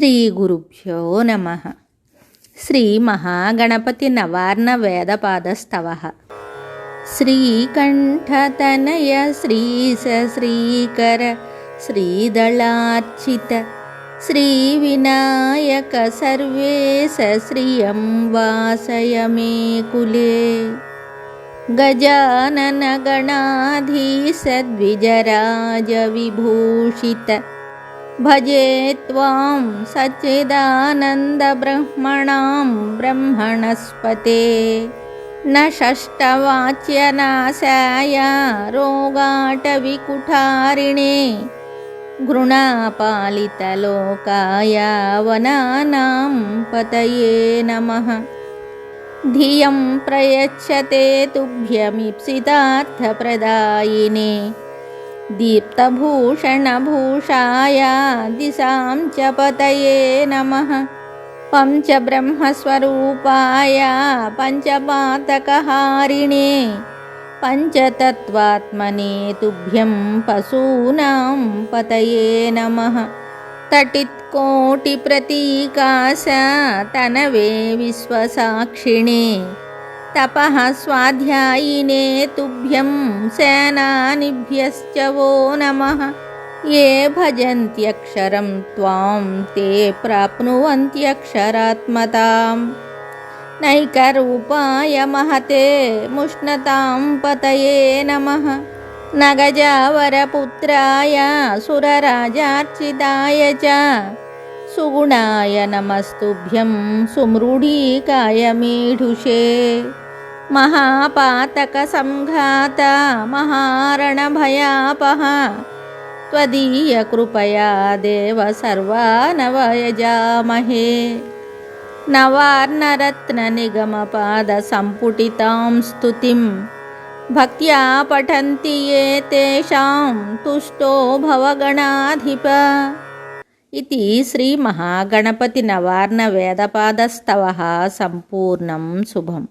శ్రీ గురుభ్యో నమః. శ్రీ మహాగణపతి నవార్ణ వేదపాదస్తవః. శ్రీకంఠతనయ శ్రీశ శ్రీకర శ్రీదళార్చిత శ్రీ వినాయక సర్వేశ శ్రియం వాసయ మే కులే. గజానన గణాధీశ ద్విజరాజ విభూషిత భజే త్వాం సచ్చిదానంద బ్రహ్మణాం బ్రహ్మణస్పతే. న షష్టవాచ్యనాశాయ రోగాటవికుఠారిణే ఘృణాపాలితలోకాయ వనానాం పతయే నమః. ధియం ప్రయచ్చతే తుభ్యమిప్సితార్థప్రదాయినే దీప్తభూషణభూషాయ దిశాం చ పతయే నమః. పంచబ్రహ్మస్వరూపాయ పంచపాతకహారిణే పంచతత్వాత్మనే తుభ్యం పశూనాం పతయే నమః. తటిత్కోటిప్రతీకాశ తనవే విశ్వసాక్షిణే తపః స్వాధ్యాయినే తుభ్యం సేనానిభ్యశ్చ వో నమః. ఏ భజంత్యక్షరం త్వాం తే ప్రాప్నువంత్యక్షరాత్మతాం. నైకరూపాయ మహతే ముష్ణతాం పతయే నమః. నగజావరపుత్రాయ సురరాజార్చితాయ చ సుగుణాయ నమస్తుభ్యం సుమృఢీకాయ మీఢుషే. మహాపాతక సంఘాత మహారణభయాపః త్వదీయ కృపయా దేవ సర్వానవయజామహే. నవార్ణరత్న నిగమపాద సంపుటితాం స్తుతిం భక్త్యా పఠంతి యే తేషాం తుష్టో భవగణాధిప. ఇది శ్రీ మహాగణపతి నవార్ణ వేదపాదస్తవః సంపూర్ణం శుభం.